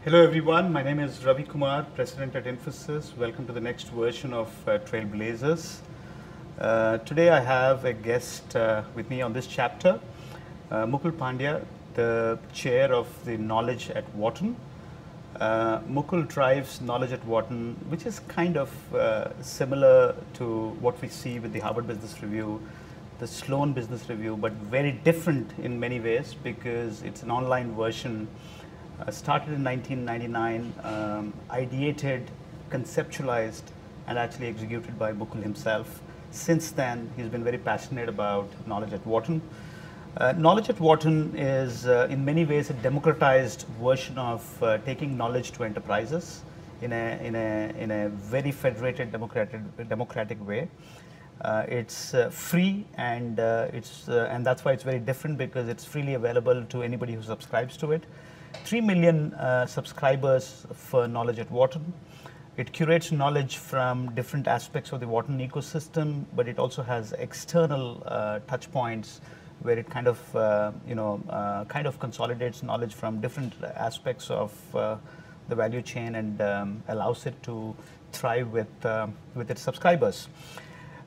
Hello everyone, my name is Ravi Kumar, President at Infosys. Welcome to the next version of Trailblazers. Today I have a guest with me on this chapter, Mukul Pandya, the chair of the Knowledge at Wharton. Mukul drives Knowledge at Wharton, which is kind of similar to what we see with the Harvard Business Review, the Sloan Business Review, but very different in many ways because it's an online version. Started in 1999, ideated, conceptualized, and actually executed by Mukul himself. Since then, he's been very passionate about Knowledge at Wharton. Knowledge at Wharton is, in many ways, a democratized version of taking knowledge to enterprises in a very federated, democratic way. It's free, and that's why it's very different, because it's freely available to anybody who subscribes to it. 3 million subscribers for Knowledge at Wharton. It curates knowledge from different aspects of the Wharton ecosystem, but it also has external touch points where it kind of consolidates knowledge from different aspects of the value chain and allows it to thrive with its subscribers.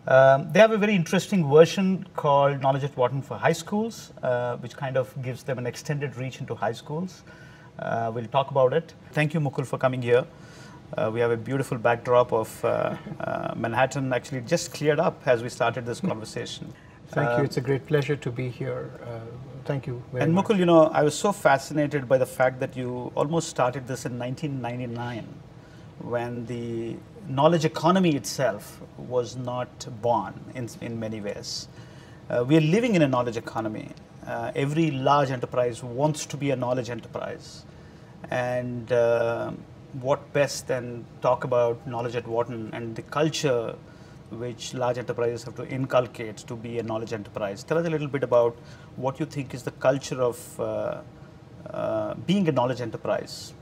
They have a very interesting version called Knowledge at Wharton for high schools, which kind of gives them an extended reach into high schools. We'll talk about it. Thank you, Mukul, for coming here. We have a beautiful backdrop of Manhattan, actually just cleared up as we started this conversation. Thank you. It's a great pleasure to be here. Thank you very much. And Mukul, I was so fascinated by the fact that you almost started this in 1999, when the knowledge economy itself was not born in many ways. We are living in a knowledge economy. Every large enterprise wants to be a knowledge enterprise. And what best than talk about Knowledge at Wharton and the culture which large enterprises have to inculcate to be a knowledge enterprise. Tell us a little bit about what you think is the culture of being a knowledge enterprise.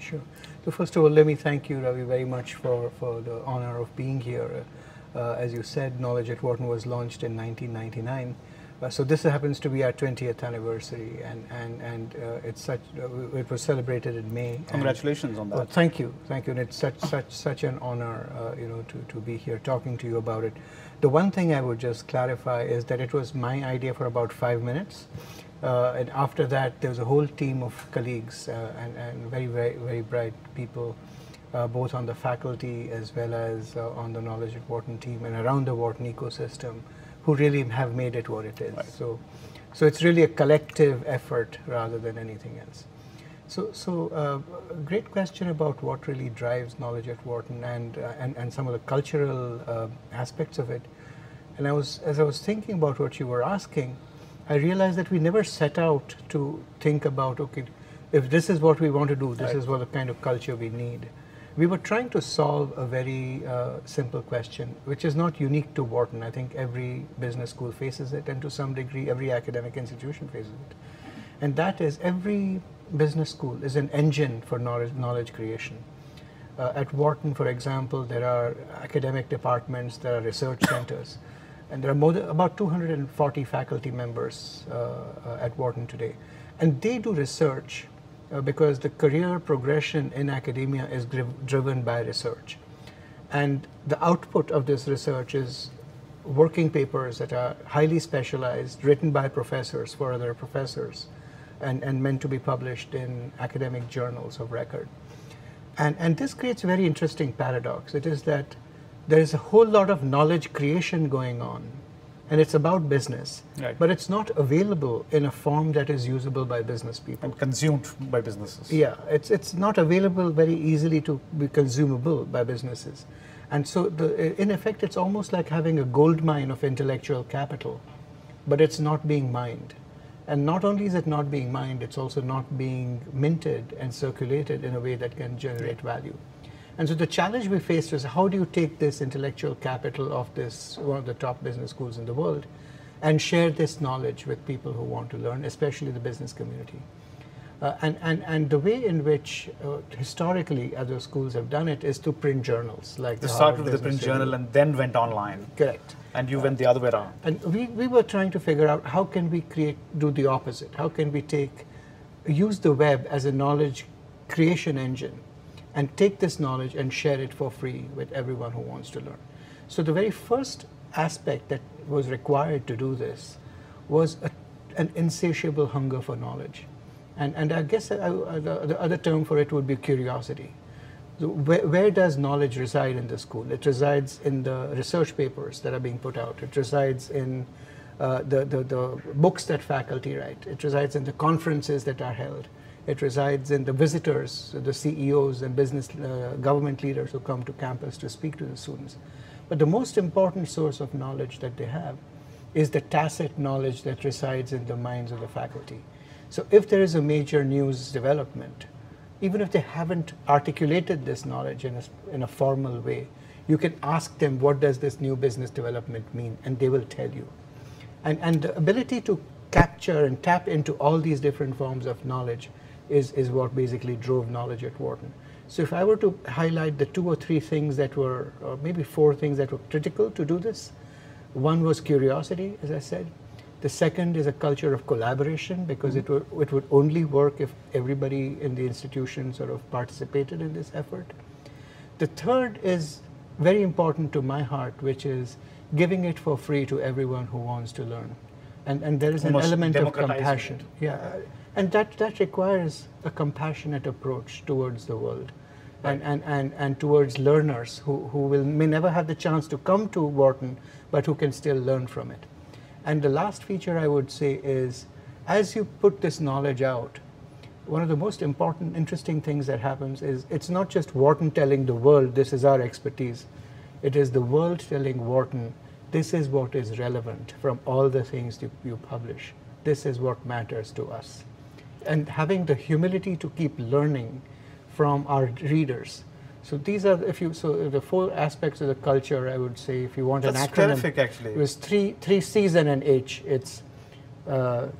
Sure. So first of all, let me thank you, Ravi, very much for the honor of being here. As you said, Knowledge at Wharton was launched in 1999. So this happens to be our 20th anniversary, and it was celebrated in May. Congratulations on that. Thank you, and it's such an honor, to be here talking to you about it. The one thing I would just clarify is that it was my idea for about 5 minutes. And after that, there was a whole team of colleagues and very bright people, both on the faculty as well as on the Knowledge at Wharton team and around the Wharton ecosystem, who really have made it what it is. Right. So it's really a collective effort rather than anything else. So great question about what really drives Knowledge at Wharton and some of the cultural aspects of it. And as I was thinking about what you were asking, I realized that we never set out to think about, okay, if this is what we want to do, this is what the kind of culture we need. We were trying to solve a very simple question, which is not unique to Wharton. I think every business school faces it, and to some degree, every academic institution faces it. And that is, every business school is an engine for knowledge creation. At Wharton, for example, there are academic departments, there are research centers. And there are about 240 faculty members at Wharton today. And they do research because the career progression in academia is driven by research. And the output of this research is working papers that are highly specialized, written by professors for other professors, and meant to be published in academic journals of record. And this creates a very interesting paradox. It is that there is a whole lot of knowledge creation going on, and it's about business, right, but it's not available in a form that is usable by business people. And consumed by businesses. Yeah, it's not available very easily to be consumable by businesses. And so in effect, it's almost like having a gold mine of intellectual capital, but it's not being mined. And not only is it not being mined, it's also not being minted and circulated in a way that can generate value. And so the challenge we faced was, how do you take this intellectual capital of one of the top business schools in the world and share this knowledge with people who want to learn, especially the business community? And the way in which historically other schools have done it is to print journals. Like they started with the print journal and then went online. Correct. And you went the other way around. And we were trying to figure out, how can we do the opposite? How can we use the web as a knowledge creation engine and take this knowledge and share it for free with everyone who wants to learn. So the very first aspect that was required to do this was an insatiable hunger for knowledge. And I guess the other term for it would be curiosity. So where does knowledge reside in the school? It resides in the research papers that are being put out. It resides in the books that faculty write. It resides in the conferences that are held. It resides in the visitors, the CEOs and business government leaders who come to campus to speak to the students. But the most important source of knowledge that they have is the tacit knowledge that resides in the minds of the faculty. So if there is a major news development, even if they haven't articulated this knowledge in a formal way, you can ask them, what does this new business development mean? And they will tell you. And the ability to capture and tap into all these different forms of knowledge is what basically drove knowledge at Wharton. So if I were to highlight the 2 or 3 things that were, or maybe 4 things that were critical to do this, one was curiosity, as I said. The second is a culture of collaboration, because it would only work if everybody in the institution sort of participated in this effort. The third is very important to my heart, which is giving it for free to everyone who wants to learn. And there is an element of compassion. Yeah, and that requires a compassionate approach towards the world. Right. And towards learners who may never have the chance to come to Wharton, but who can still learn from it. And the last feature I would say is, as you put this knowledge out, one of the most important, interesting things that happens is it's not just Wharton telling the world, this is our expertise. It is the world telling Wharton, this is what is relevant from all the things you publish. This is what matters to us. And having the humility to keep learning from our readers. So these are, so the 4 aspects of the culture, I would say, if you want an acronym. That's terrific, actually. It was three C's and an H. It's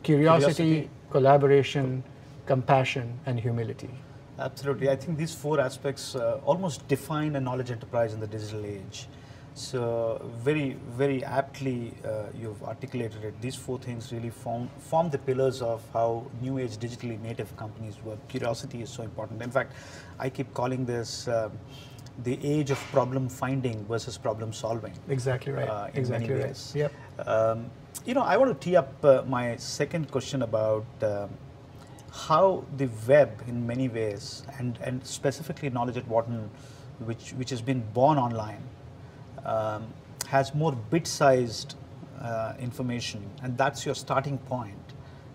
curiosity, collaboration, compassion, and humility. Absolutely. I think these 4 aspects almost define a knowledge enterprise in the digital age. So very, very aptly you've articulated it. These 4 things really form the pillars of how new age digitally native companies work. Curiosity is so important. In fact, I keep calling this the age of problem finding versus problem solving. Exactly right. In exactly many right. ways. Yep. I want to tee up my second question about how the web, in many ways, and specifically knowledge at Wharton, which has been born online, has more bit-sized information, and that's your starting point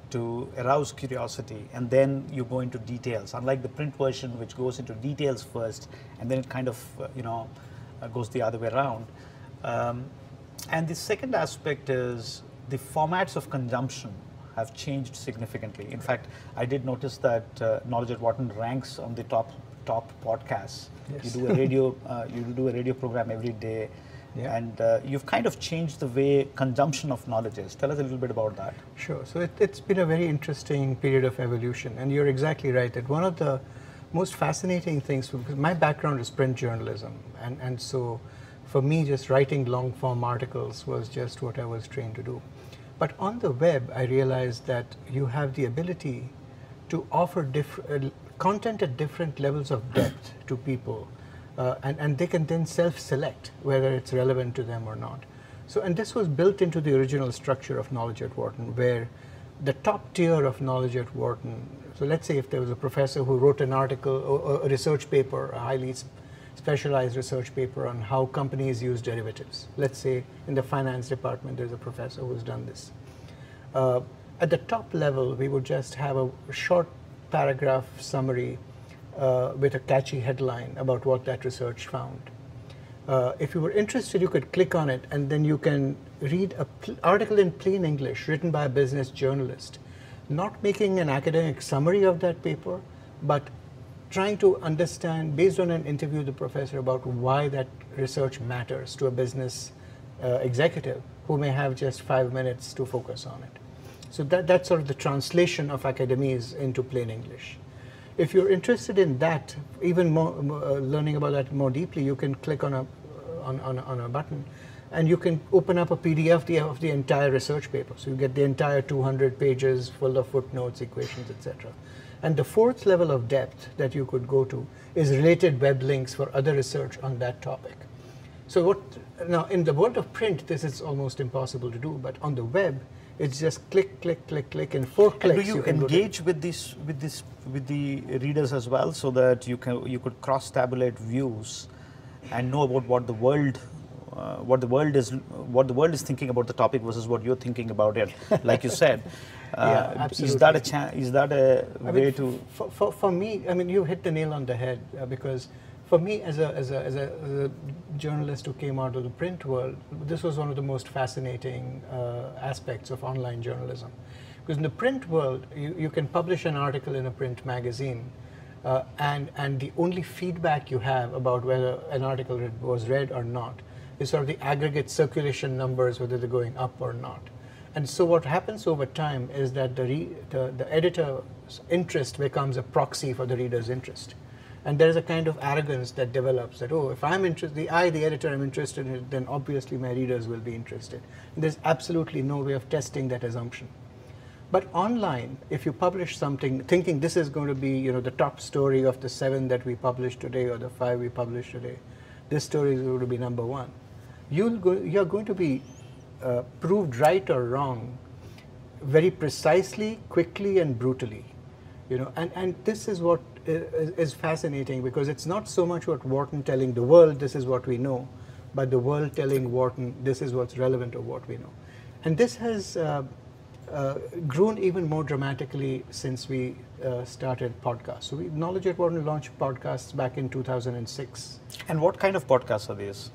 to arouse curiosity, and then you go into details, unlike the print version, which goes into details first and then it kind of goes the other way around. And the second aspect is the formats of consumption have changed significantly. In fact, I did notice that Knowledge at Wharton ranks on the top podcasts. Yes. You do a radio program every day. Yeah. And you've kind of changed the way consumption of knowledge is. Tell us a little bit about that. Sure. So it's been a very interesting period of evolution, and you're exactly right that one of the most fascinating things, because my background is print journalism, and so for me just writing long form articles was just what I was trained to do. But on the web, I realized that you have the ability to offer content at different levels of depth to people. And they can then self-select whether it's relevant to them or not. So, and this was built into the original structure of Knowledge at Wharton, where the top tier of Knowledge at Wharton, so let's say if there was a professor who wrote an article or a research paper, a highly specialized research paper on how companies use derivatives. Let's say in the finance department, there's a professor who's done this. At the top level, we would just have a short paragraph summary with a catchy headline about what that research found. If you were interested, you could click on it, and then you can read an article in plain English written by a business journalist, not making an academic summary of that paper, but trying to understand, based on an interview with the professor, about why that research matters to a business executive who may have just 5 minutes to focus on it. So that's sort of the translation of academies into plain English. If you're interested in that, even more learning about that more deeply, you can click on a button, and you can open up a PDF of the entire research paper. So you get the entire 200 pages full of footnotes, equations, etc. And the fourth level of depth that you could go to is related web links for other research on that topic. So now in the world of print, this is almost impossible to do, but on the web, it's just click, click, click, click, and 4 clicks. And do you engage with the readers as well, so that you could cross-tabulate views and know about what the world is thinking about the topic versus what you're thinking about it, like you said. Yeah, absolutely. Is that a way to? For me, I mean, you hit the nail on the head, because for me, as a journalist who came out of the print world, this was one of the most fascinating aspects of online journalism. Because in the print world, you can publish an article in a print magazine, and the only feedback you have about whether an article was read or not is sort of the aggregate circulation numbers, whether they're going up or not. And so what happens over time is that the editor's interest becomes a proxy for the reader's interest. And there is a kind of arrogance that develops that, oh, if I'm interested, the editor, am interested in it, then obviously my readers will be interested. And there's absolutely no way of testing that assumption. But online, if you publish something thinking this is going to be, the top story of the 7 that we published today or the 5 we published today, this story is going to be number 1. You're going to be proved right or wrong very precisely, quickly, and brutally. And this is what is fascinating, because it's not so much what Wharton telling the world, this is what we know, but the world telling Wharton, this is what's relevant to what we know. And this has grown even more dramatically since we started podcasts. So Knowledge at Wharton launched podcasts back in 2006. And what kind of podcasts are these?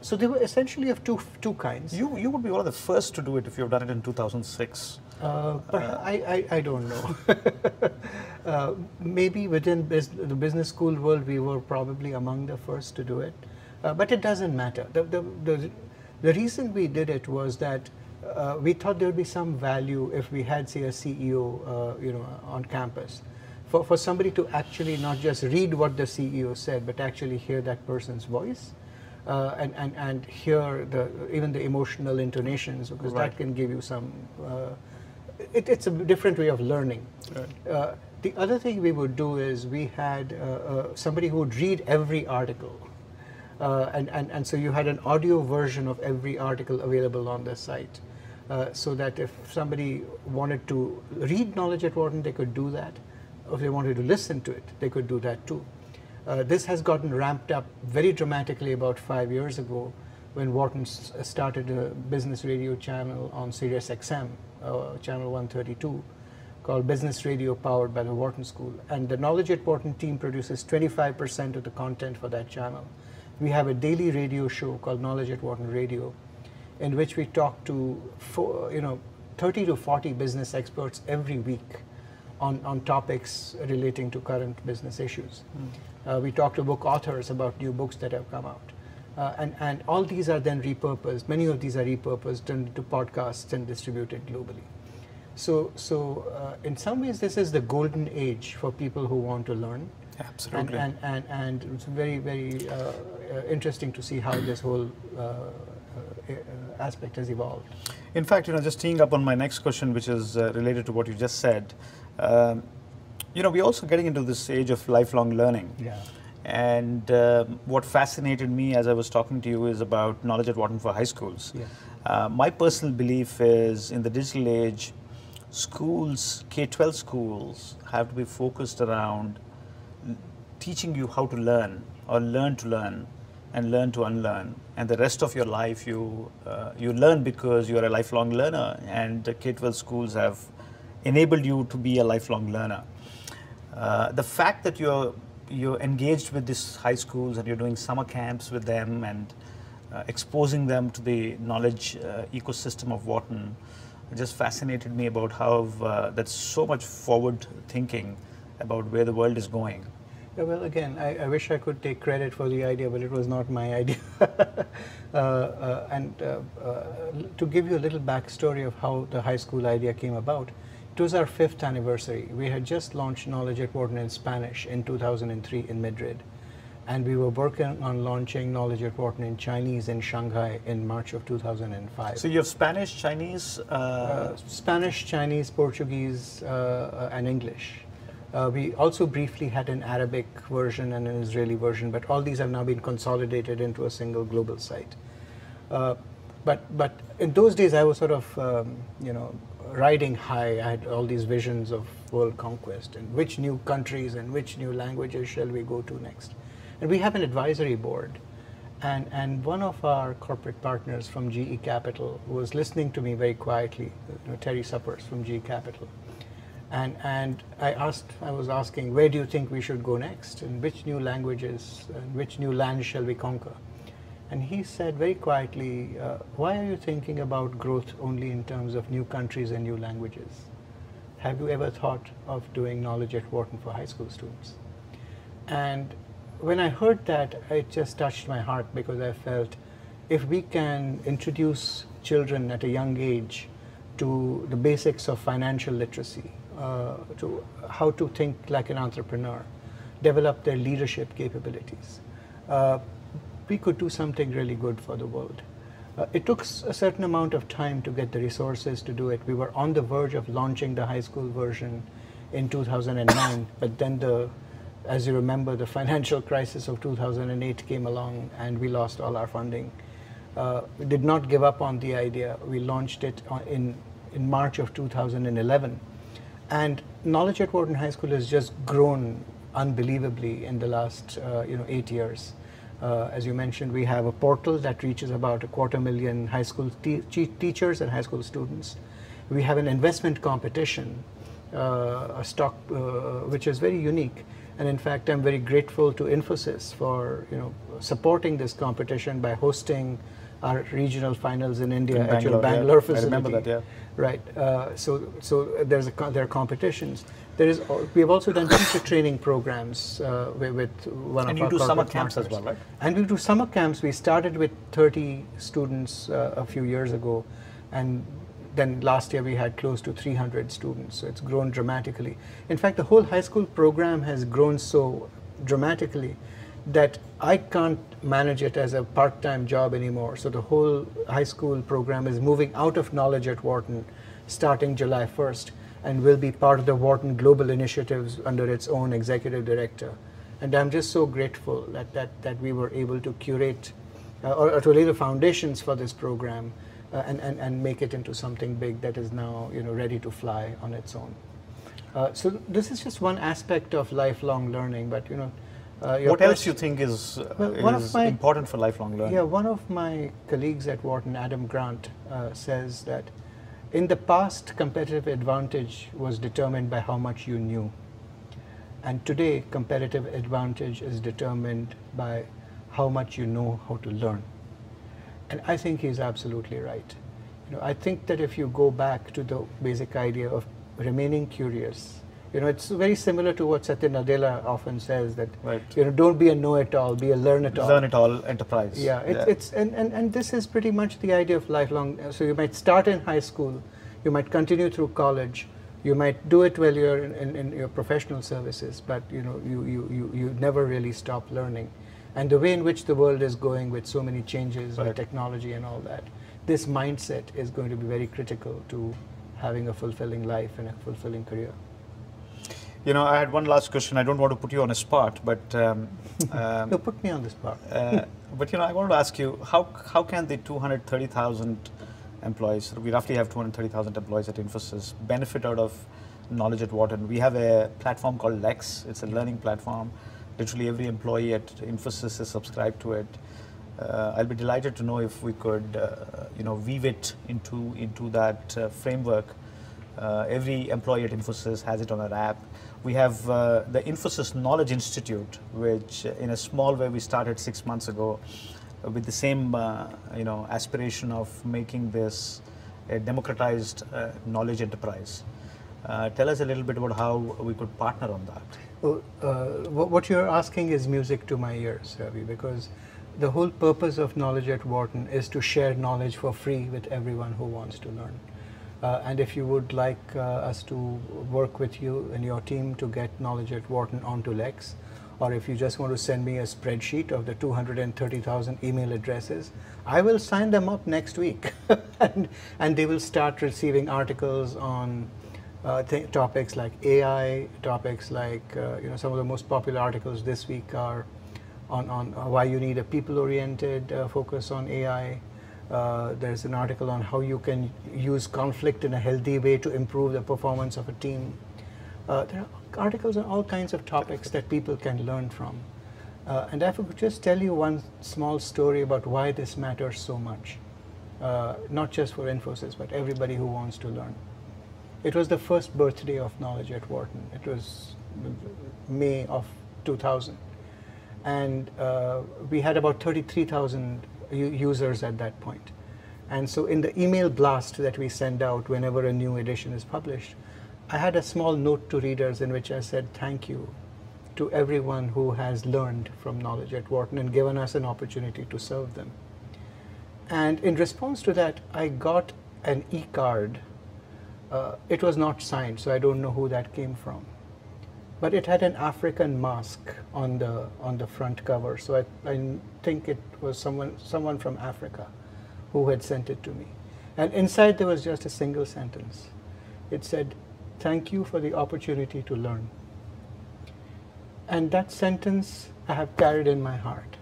So they were essentially of two kinds. You would be one of the first to do it if you've done it in 2006. But I don't know. Maybe within the business school world, we were probably among the first to do it. But it doesn't matter. The reason we did it was that we thought there would be some value if we had, say, a CEO, on campus, for somebody to actually not just read what the CEO said, but actually hear that person's voice, and hear even the emotional intonations, because that can give you some. It's a different way of learning. Right. The other thing we would do is we had somebody who would read every article. And so you had an audio version of every article available on the site, so that if somebody wanted to read Knowledge at Wharton, they could do that. Or if they wanted to listen to it, they could do that too. This has gotten ramped up very dramatically about 5 years ago, when Wharton started a business radio channel on Sirius XM, channel 132, called Business Radio, powered by the Wharton School. And the Knowledge at Wharton team produces 25% of the content for that channel. We have a daily radio show called Knowledge at Wharton Radio, in which we talk to 30 to 40 business experts every week on topics relating to current business issues. We talk to book authors about new books that have come out. And all these are then repurposed. Many of these are repurposed, turned into podcasts and distributed globally. So in some ways, this is the golden age for people who want to learn. Absolutely. And it's very, very interesting to see how this whole aspect has evolved. In fact, just teeing up on my next question, which is related to what you just said, we're also getting into this age of lifelong learning. Yeah. And what fascinated me as I was talking to you is about Knowledge at Wharton for high schools. Yeah. My personal belief is, in the digital age, schools, K-12 schools, have to be focused around teaching you how to learn, or learn to learn, and learn to unlearn. And the rest of your life, you learn because you're a lifelong learner, and the K-12 schools have enabled you to be a lifelong learner. The fact that you're engaged with these high schools and you're doing summer camps with them and exposing them to the knowledge ecosystem of Wharton just fascinated me about how that's so much forward thinking about where the world is going. Yeah, well, again, I wish I could take credit for the idea, but it was not my idea. To give you a little backstory of how the high school idea came about, it was our 5th anniversary. We had just launched Knowledge at Wharton in Spanish in 2003 in Madrid. And we were working on launching Knowledge at Wharton in Chinese in Shanghai in March of 2005. So you have Spanish, Chinese? Spanish, Chinese, Portuguese, and English. We also briefly had an Arabic version and an Israeli version, but all these have now been consolidated into a single global site. But in those days, I was sort of riding high. I had all these visions of world conquest and which new countries and which new languages shall we go to next. And we have an advisory board. And one of our corporate partners from GE Capital was listening to me very quietly, Terry Suppers from GE Capital. And I was asking, where do you think we should go next? And which new languages and which new land shall we conquer? And he said very quietly, why are you thinking about growth only in terms of new countries and new languages? Have you ever thought of doing knowledge at Wharton for high school students? And when I heard that, it just touched my heart, because I felt if we can introduce children at a young age to the basics of financial literacy, to how to think like an entrepreneur, develop their leadership capabilities, we could do something really good for the world. It took a certain amount of time to get the resources to do it. We were on the verge of launching the high school version in 2009, but then as you remember, the financial crisis of 2008 came along and we lost all our funding. We did not give up on the idea. We launched it in March of 2011. And knowledge at Wharton High School has just grown unbelievably in the last 8 years. As you mentioned, we have a portal that reaches about 250,000 high school teachers and high school students. We have an investment competition, a stock which is very unique. And in fact, I'm very grateful to Infosys for supporting this competition by hosting our regional finals in India at your Bangalore facility. I remember that, yeah. Right. So there are competitions. We have also done teacher training programs with one of our. And you do summer camps as well, right? And we do summer camps. We started with 30 students a few years ago, and then last year we had close to 300 students. So it's grown dramatically. In fact, the whole high school program has grown so dramatically that I can't manage it as a part-time job anymore. So the whole high school program is moving out of knowledge at Wharton starting July 1st and will be part of the Wharton Global Initiatives under its own executive director. And I'm just so grateful that we were able to curate or to lay the foundations for this program and make it into something big that is now ready to fly on its own. So this is just one aspect of lifelong learning, but what else you think is important for lifelong learning? Yeah, one of my colleagues at Wharton, Adam Grant, says that in the past, competitive advantage was determined by how much you knew. And today, competitive advantage is determined by how much you know how to learn. And I think he's absolutely right. I think that if you go back to the basic idea of remaining curious, it's very similar to what Satya Nadella often says, that right. Don't be a know-it-all, be a learn-it-all. Learn-it-all enterprise. Yeah, and this is pretty much the idea of lifelong. So you might start in high school, you might continue through college, you might do it while you're in your professional services, but you never really stop learning. And the way in which the world is going with so many changes right. with technology and all that, this mindset is going to be very critical to having a fulfilling life and a fulfilling career. I had one last question. I don't want to put you on a spot, but no, put me on the spot. But I wanted to ask you, how can the 230,000 employees, we roughly have 230,000 employees at Infosys, benefit out of knowledge at Wharton? We have a platform called Lex. It's a learning platform. Literally every employee at Infosys is subscribed to it. I'll be delighted to know if we could, weave it into that framework. Every employee at Infosys has it on our app. We have the Infosys Knowledge Institute, which in a small way we started 6 months ago with the same aspiration of making this a democratized knowledge enterprise. Tell us a little bit about how we could partner on that. Well, what you're asking is music to my ears, Ravi, because the whole purpose of knowledge at Wharton is to share knowledge for free with everyone who wants to learn. And if you would like us to work with you and your team to get knowledge at Wharton onto Lex, or if you just want to send me a spreadsheet of the 230,000 email addresses, I will sign them up next week. and they will start receiving articles on Topics like AI, topics like some of the most popular articles this week are on why you need a people-oriented focus on AI. There's an article on how you can use conflict in a healthy way to improve the performance of a team. There are articles on all kinds of topics that people can learn from. And I could just tell you one small story about why this matters so much, not just for Infosys, but everybody who wants to learn. It was the first birthday of knowledge at Wharton. It was May of 2000. And we had about 33,000 users at that point. And so in the email blast that we send out whenever a new edition is published, I had a small note to readers in which I said thank you to everyone who has learned from knowledge at Wharton and given us an opportunity to serve them. And in response to that, I got an e-card. It was not signed, so I don't know who that came from. But it had an African mask on the front cover, so I think it was someone from Africa who had sent it to me. And inside there was just a single sentence. It said, "Thank you for the opportunity to learn." And that sentence I have carried in my heart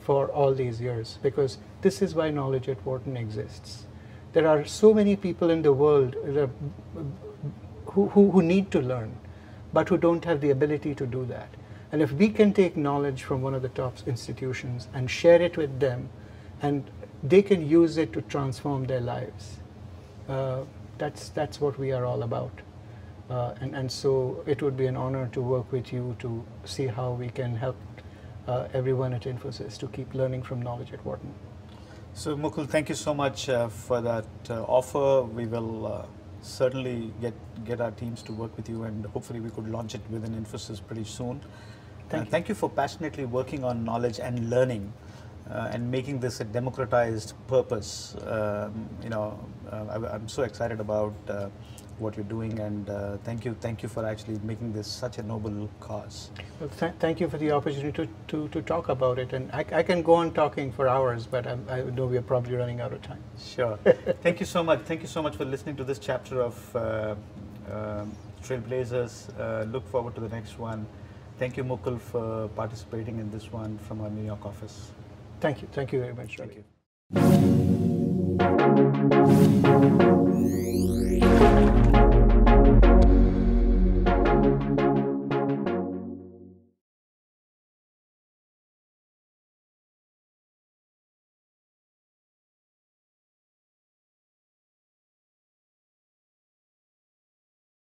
for all these years, because this is why knowledge at Wharton exists. There are so many people in the world who need to learn, but who don't have the ability to do that. And if we can take knowledge from one of the top institutions and share it with them, and they can use it to transform their lives, that's what we are all about. And so it would be an honor to work with you to see how we can help everyone at Infosys to keep learning from knowledge at Wharton. So Mukul, thank you so much for that offer. We will certainly get our teams to work with you, and hopefully we could launch it within Infosys pretty soon. Thank you for passionately working on knowledge and learning and making this a democratized purpose. I'm so excited about what you're doing, and thank you for actually making this such a noble cause. Well, thank you for the opportunity to talk about it, and I can go on talking for hours, but I know we are probably running out of time. Sure. Thank you so much. Thank you so much for listening to this chapter of Trailblazers. Look forward to the next one. Thank you, Mukul, for participating in this one from our New York office. Thank you very much, Ravi. Thank you.